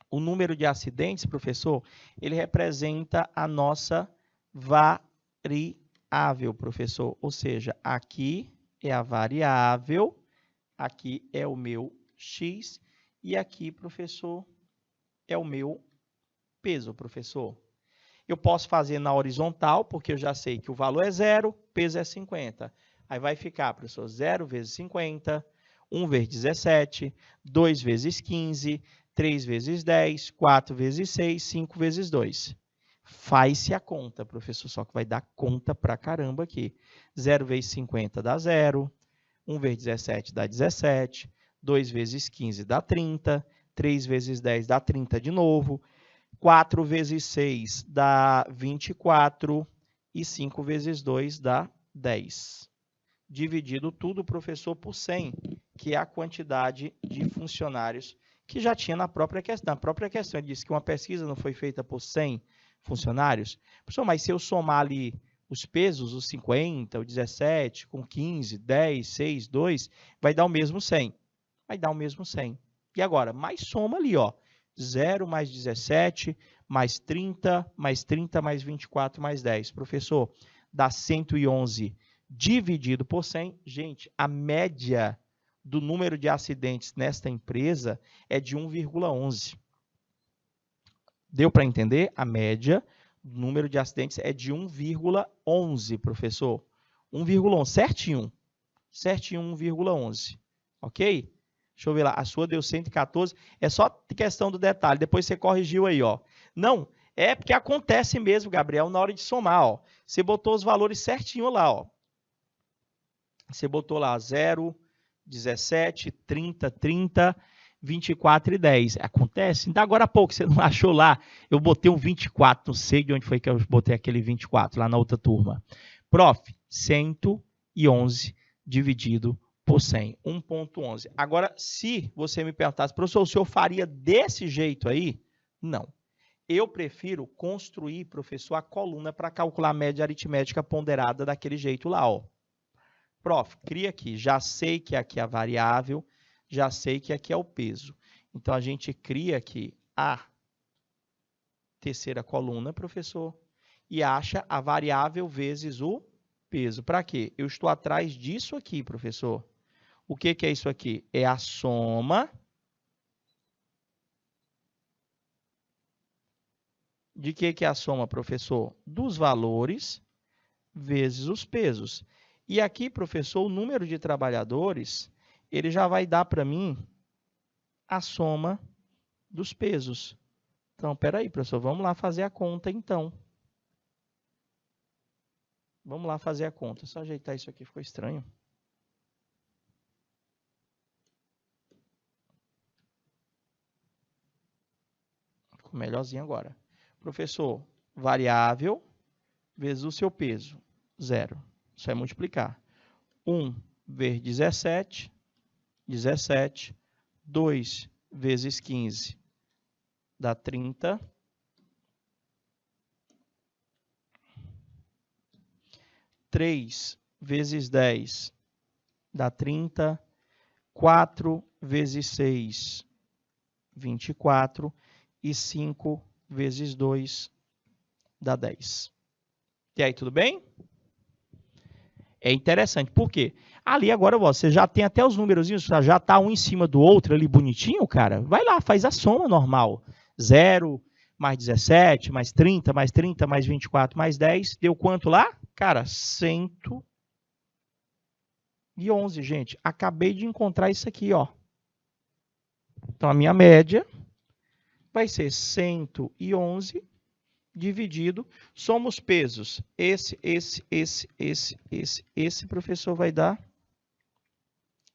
o número de acidentes, professor, ele representa a nossa variável, professor. Ou seja, aqui é a variável, aqui é o meu x, e aqui, professor, é o meu peso, professor. Eu posso fazer na horizontal, porque eu já sei que o valor é 0, peso é 50. Aí vai ficar, professor, 0 vezes 50, 1 vezes 17, 2 vezes 15, 3 vezes 10, 4 vezes 6, 5 vezes 2. Faz-se a conta, professor, só que vai dar conta pra caramba aqui. 0 vezes 50 dá 0, 1 vezes 17 dá 17, 2 vezes 15 dá 30, 3 vezes 10 dá 30 de novo, 4 vezes 6 dá 24 e 5 vezes 2 dá 10. Dividido tudo, professor, por 100, que é a quantidade de funcionários que já tinha na própria questão. Na própria questão, ele disse que uma pesquisa não foi feita por 100 funcionários. Professor, mas se eu somar ali os pesos, os 50, o 17, com 15, 10, 6, 2, vai dar o mesmo 100. Vai dar o mesmo 100. E agora, mais soma ali, ó. 0 mais 17, mais 30, mais 30, mais 24, mais 10. Professor, dá 111 dividido por 100. Gente, a média do número de acidentes nesta empresa é de 1,11. Deu para entender? A média do número de acidentes é de 1,11, professor. 1,11, certinho. Certinho, 1,11. Ok? Deixa eu ver lá, a sua deu 114, é só questão do detalhe, depois você corrigiu aí, ó. Não, é porque acontece mesmo, Gabriel, na hora de somar, ó. Você botou os valores certinho lá, ó. Você botou lá 0, 17, 30, 30, 24 e 10. Acontece? Ainda agora há pouco, você não achou lá, eu botei um 24, não sei de onde foi que eu botei aquele 24, lá na outra turma. Prof, 111 dividido por 100, 1,11. Agora, se você me perguntasse, professor, o senhor faria desse jeito aí? Não. Eu prefiro construir, professor, a coluna para calcular a média aritmética ponderada daquele jeito lá, ó. Prof, cria aqui, já sei que aqui é a variável, já sei que aqui é o peso. Então, a gente cria aqui a terceira coluna, professor, e acha a variável vezes o peso. Para quê? Eu estou atrás disso aqui, professor. O que é isso aqui? É a soma de que é a soma, professor? Dos valores vezes os pesos. E aqui, professor, o número de trabalhadores, ele já vai dar para mim a soma dos pesos. Então, espera aí, professor, vamos lá fazer a conta, então. Vamos lá fazer a conta. Só ajeitar isso aqui, ficou estranho. Ficou melhorzinho agora. Professor, variável vezes o seu peso, 0. Isso é multiplicar. 1 vezes 17, 17. 2 vezes 15 dá 30. 3 vezes 10 dá 30. 4 vezes 6, 24. E 5 vezes 2 dá 10. E aí, tudo bem? É interessante. Por quê? Ali agora você já tem até os númerozinhos, já está um em cima do outro ali bonitinho, cara. Vai lá, faz a soma normal. 0 mais 17, mais 30, mais 30, mais 24, mais 10. Deu quanto lá? Cara, 111, gente. Acabei de encontrar isso aqui, ó. Então, a minha média vai ser 111 dividido. Somos pesos. Esse, professor, vai dar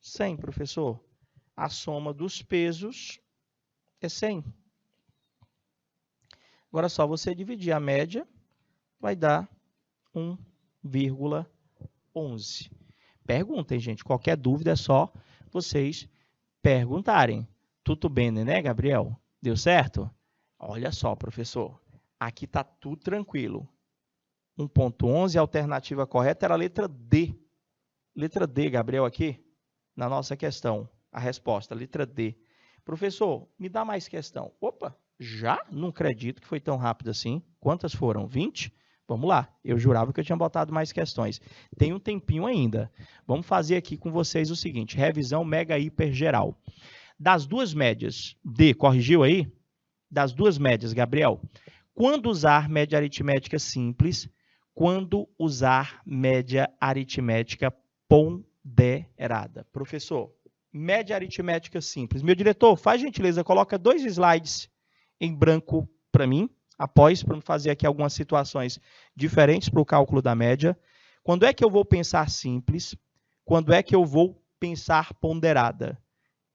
100, professor. A soma dos pesos é 100. Agora, só você dividir a média, vai dar 1,11. Perguntem, gente. Qualquer dúvida é só vocês perguntarem. Tudo bem, né, Gabriel? Deu certo? Olha só, professor. Aqui está tudo tranquilo. 1,11, a alternativa correta era a letra D. Letra D, Gabriel, aqui, na nossa questão. A resposta, letra D. Professor, me dá mais questão. Opa, já? Não acredito que foi tão rápido assim. Quantas foram? 20? Vamos lá. Eu jurava que eu tinha botado mais questões. Tem um tempinho ainda. Vamos fazer aqui com vocês o seguinte, revisão mega hiper geral. Das duas médias, D, corrigiu aí? Das duas médias, Gabriel, quando usar média aritmética simples, quando usar média aritmética ponderada. Professor, média aritmética simples. Meu diretor, faz gentileza, coloca 2 slides em branco para mim, após, para fazer aqui algumas situações diferentes para o cálculo da média. Quando é que eu vou pensar simples? Quando é que eu vou pensar ponderada?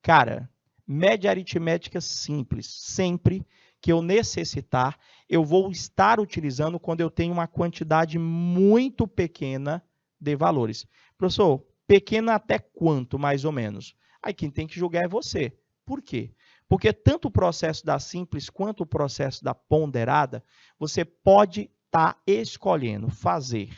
Cara, média aritmética simples, sempre que eu necessitar, eu vou estar utilizando quando eu tenho uma quantidade muito pequena de valores. Professor, pequena até quanto, mais ou menos? Aí quem tem que julgar é você. Por quê? Porque tanto o processo da simples quanto o processo da ponderada, você pode estar escolhendo fazer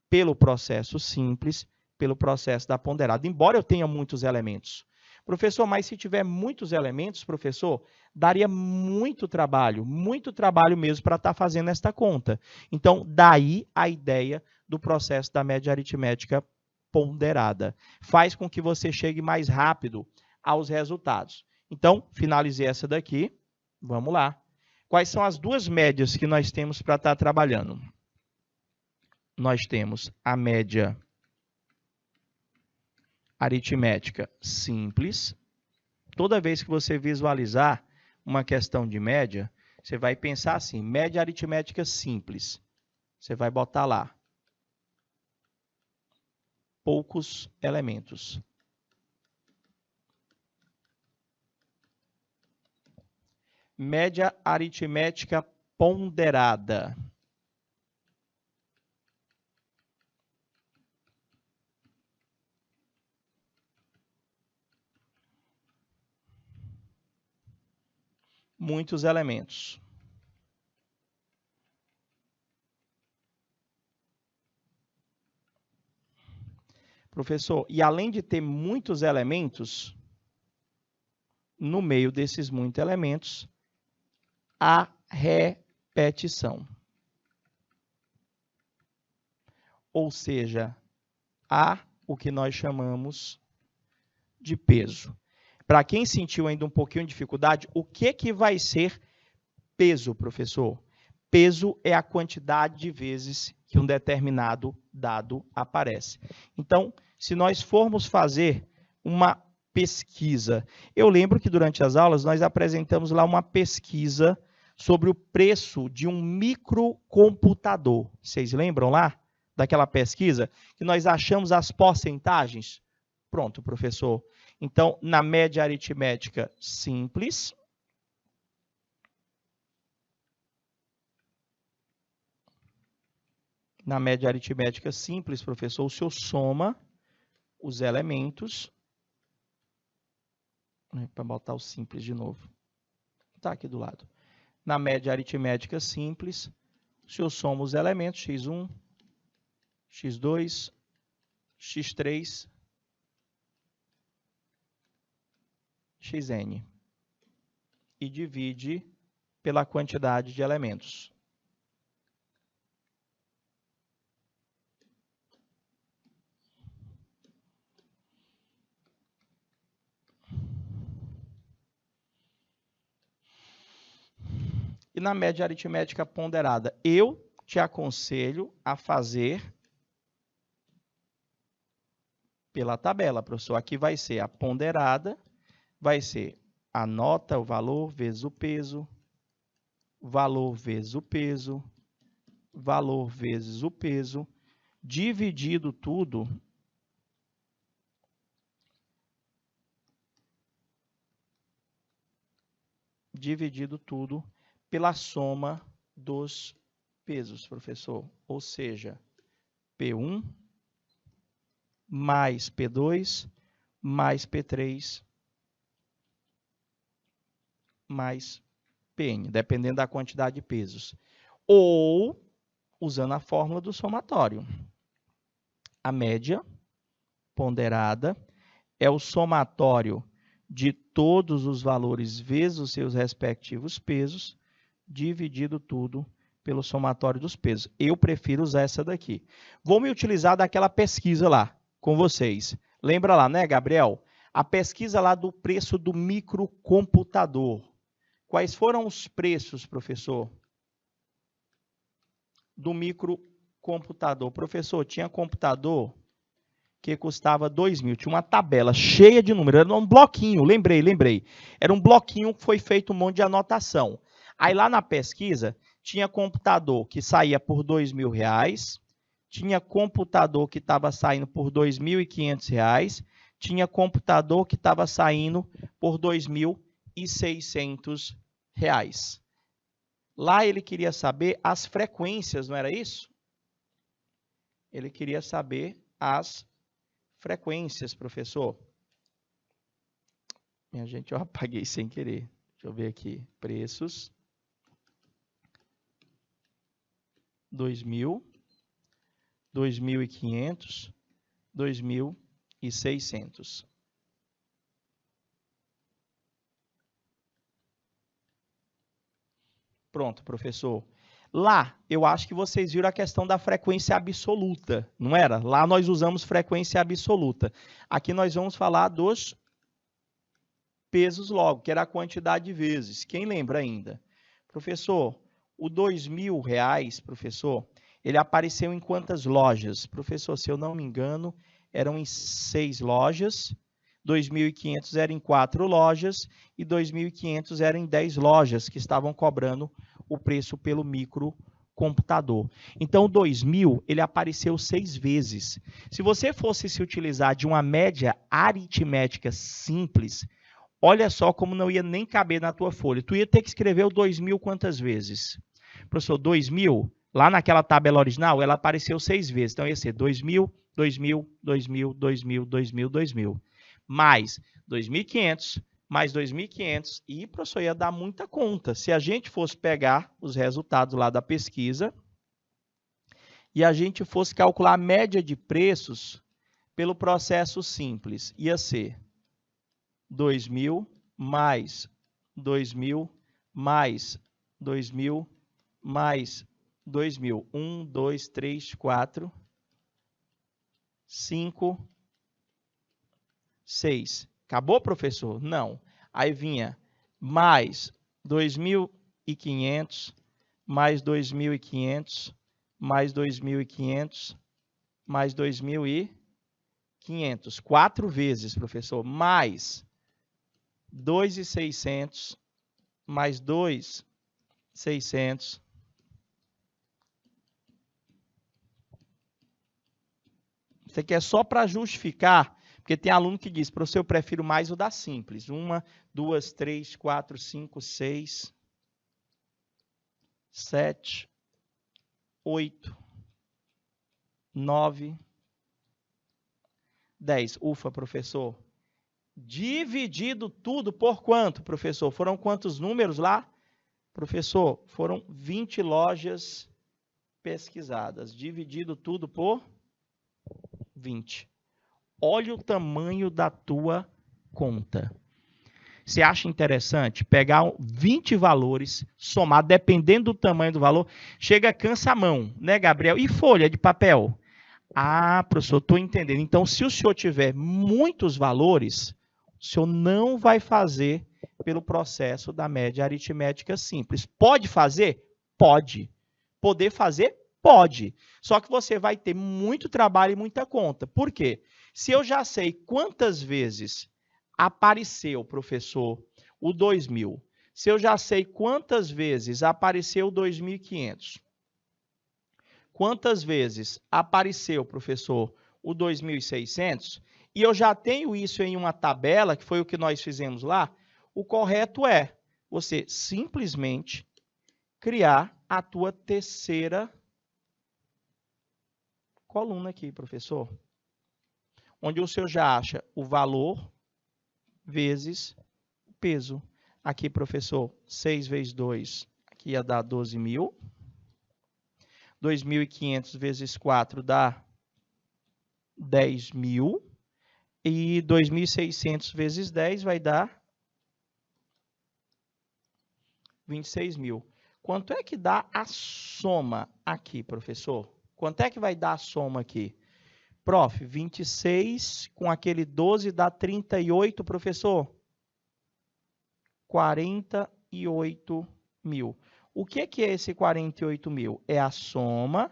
pelo processo simples, pelo processo da ponderada, embora eu tenha muitos elementos. Professor, mas se tiver muitos elementos, professor, daria muito trabalho mesmo para estar fazendo esta conta. Então, daí a ideia do processo da média aritmética ponderada. Faz com que você chegue mais rápido aos resultados. Então, finalizei essa daqui. Vamos lá. Quais são as duas médias que nós temos para estar trabalhando? Nós temos a média aritmética simples. Toda vez que você visualizar uma questão de média, você vai pensar assim, média aritmética simples. Você vai botar lá poucos elementos. Média aritmética ponderada. Muitos elementos. Professor, e além de ter muitos elementos, no meio desses muitos elementos, a repetição. Ou seja, há o que nós chamamos de peso. Para quem sentiu ainda um pouquinho de dificuldade, o que vai ser peso, professor? Peso é a quantidade de vezes que um determinado dado aparece. Então, se nós formos fazer uma pesquisa, eu lembro que durante as aulas nós apresentamos lá uma pesquisa sobre o preço de um microcomputador. Vocês lembram lá daquela pesquisa que nós achamos as porcentagens? Pronto, professor. Então, na média aritmética simples, professor, o senhor soma os elementos, para botar o simples de novo, está aqui do lado. Na média aritmética simples, o senhor soma os elementos, x1, x2, x3, xn, e divide pela quantidade de elementos. E na média aritmética ponderada, eu te aconselho a fazer pela tabela, professor. Aqui vai ser a ponderada, vai ser a nota, o valor, vezes o peso, valor vezes o peso, valor vezes o peso, dividido tudo pela soma dos pesos, professor. Ou seja, P1 mais P2 mais P3 mais PN, dependendo da quantidade de pesos. Ou, usando a fórmula do somatório. A média ponderada é o somatório de todos os valores vezes os seus respectivos pesos, dividido tudo pelo somatório dos pesos. Eu prefiro usar essa daqui. Vou me utilizar daquela pesquisa lá com vocês. Lembra lá, né, Gabriel? A pesquisa lá do preço do microcomputador. Quais foram os preços, professor? Do microcomputador. Professor, tinha computador que custava 2.000. Tinha uma tabela cheia de números. Era um bloquinho, lembrei. Era um bloquinho que foi feito um monte de anotação. Aí lá na pesquisa, tinha computador que saía por R$2.000, tinha computador que estava saindo por R$2.500, tinha computador que estava saindo por R$2.600. Lá ele queria saber as frequências, não era isso? Ele queria saber as frequências, professor. Minha gente, eu apaguei sem querer. Deixa eu ver aqui. Preços. 2.000, 2.500, 2.600. Pronto, professor. Lá, eu acho que vocês viram a questão da frequência absoluta, não era? Lá nós usamos frequência absoluta. Aqui nós vamos falar dos pesos logo, que era a quantidade de vezes. Quem lembra ainda? Professor, o R$2.000, professor, ele apareceu em quantas lojas? Professor, se eu não me engano, eram em 6 lojas, 2.500 era em 4 lojas e 2.500 era em 10 lojas que estavam cobrando o preço pelo microcomputador. Então, o 2.000, ele apareceu 6 vezes. Se você fosse se utilizar de uma média aritmética simples, olha só como não ia nem caber na tua folha. Tu ia ter que escrever o 2.000 quantas vezes? Professor, 2.000, lá naquela tabela original, ela apareceu 6 vezes. Então, ia ser 2.000, 2.000, 2.000, 2.000, 2.000, 2.000. Mais 2.500, mais 2.500. E, professor, ia dar muita conta. Se a gente fosse pegar os resultados lá da pesquisa e a gente fosse calcular a média de preços pelo processo simples, ia ser 2.000 mais 2.000 mais 2.000 mais 2.000. 1, 2, 3, 4, 5, 6. Acabou, professor? Não. Aí vinha mais 2.500, mais 2.500, mais 2.500, mais 2.500. 4 vezes, professor. Mais 2.600, mais 2.600. Isso aqui é só para justificar, porque tem aluno que diz, professor, eu prefiro mais o da simples. 1, 2, 3, 4, 5, 6, 7, 8, 9, 10. Ufa, professor. Dividido tudo por quanto, professor? Foram quantos números lá? Professor, foram 20 lojas pesquisadas. Dividido tudo por 20. Olha o tamanho da tua conta. Você acha interessante pegar 20 valores, somar, dependendo do tamanho do valor, chega, cansa a mão, né, Gabriel? E folha de papel? Ah, professor, estou entendendo. Então, se o senhor tiver muitos valores, o senhor não vai fazer pelo processo da média aritmética simples. Pode fazer? Pode. Poder fazer? Pode. Só que você vai ter muito trabalho e muita conta. Por quê? Se eu já sei quantas vezes apareceu, professor, o 2000, se eu já sei quantas vezes apareceu o 2500, quantas vezes apareceu, professor, o 2600, e eu já tenho isso em uma tabela, que foi o que nós fizemos lá, o correto é você simplesmente criar a tua terceira coluna aqui, professor, onde o senhor já acha o valor vezes o peso. Aqui, professor, 6 vezes 2, aqui ia dar 12.000. 2.500 vezes 4 dá 10.000. E 2.600 vezes 10 vai dar 26.000. Quanto é que dá a soma aqui, professor? Quanto é que vai dar a soma aqui? Prof, 26 com aquele 12 dá 38, professor? 48.000. O que é esse 48.000? É a soma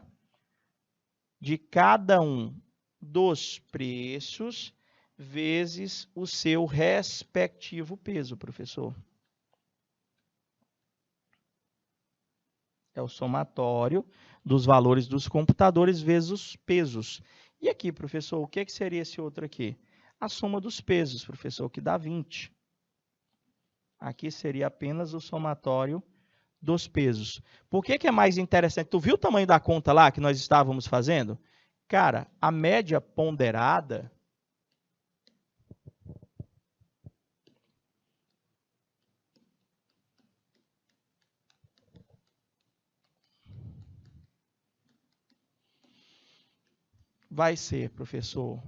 de cada um dos preços vezes o seu respectivo peso, professor. É o somatório dos valores dos computadores vezes os pesos. E aqui, professor, o que seria esse outro aqui? A soma dos pesos, professor, que dá 20. Aqui seria apenas o somatório dos pesos. Por que é mais interessante? Tu viu o tamanho da conta lá que nós estávamos fazendo? Cara, a média ponderada vai ser, professor,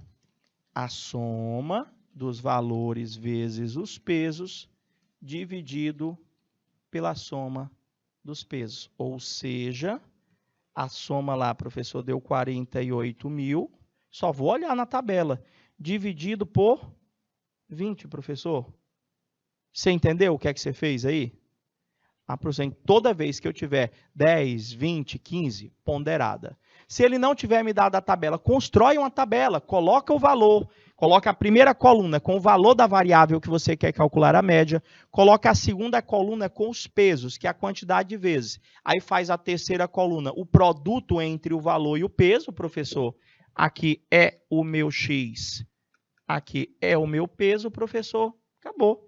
a soma dos valores vezes os pesos dividido pela soma dos pesos. Ou seja, a soma lá, professor, deu 48.000. Só vou olhar na tabela. Dividido por 20, professor. Você entendeu o que é que você fez aí? Professor, toda vez que eu tiver 10, 20, 15, ponderada. Se ele não tiver me dado a tabela, constrói uma tabela, coloca o valor, coloca a primeira coluna com o valor da variável que você quer calcular a média, coloca a segunda coluna com os pesos, que é a quantidade de vezes. Aí faz a terceira coluna, o produto entre o valor e o peso, professor. Aqui é o meu X, aqui é o meu peso, professor. Acabou.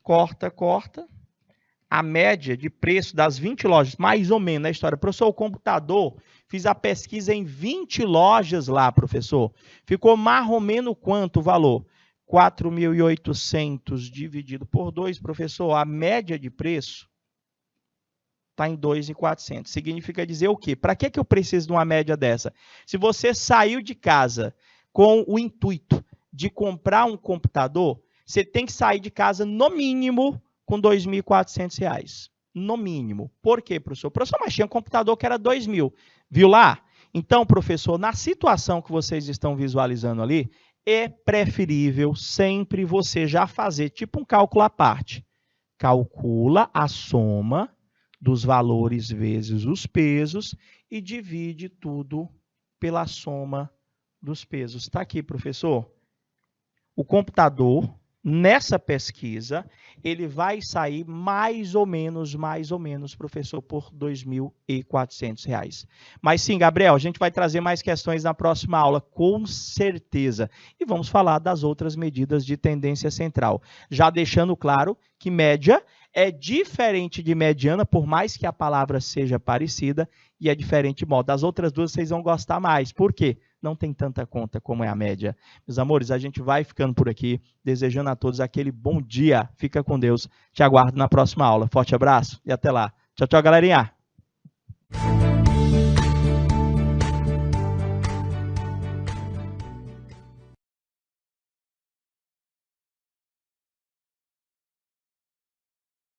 Corta, corta. A média de preço das 20 lojas, mais ou menos, na história. Professor, o computador, fiz a pesquisa em 20 lojas lá, professor. Ficou mais ou menos quanto o valor? 4.800 dividido por 2, professor. A média de preço está em 2.400. Significa dizer o quê? Para que eu preciso de uma média dessa? Se você saiu de casa com o intuito de comprar um computador, você tem que sair de casa, no mínimo, com R$ 2.400, no mínimo. Por quê, professor? Professor, mas tinha um computador que era 2.000. Viu lá? Então, professor, na situação que vocês estão visualizando ali, é preferível sempre você já fazer tipo um cálculo à parte. Calcula a soma dos valores vezes os pesos e divide tudo pela soma dos pesos. Está aqui, professor. O computador, nessa pesquisa, ele vai sair mais ou menos, professor, por R$ 2.400. Mas sim, Gabriel, a gente vai trazer mais questões na próxima aula, com certeza. E vamos falar das outras medidas de tendência central. Já deixando claro que média é diferente de mediana, por mais que a palavra seja parecida, e é diferente de modo. Das outras duas vocês vão gostar mais. Por quê? Não tem tanta conta como é a média. Meus amores, a gente vai ficando por aqui, desejando a todos aquele bom dia. Fica com Deus. Te aguardo na próxima aula. Forte abraço e até lá. Tchau, tchau, galerinha.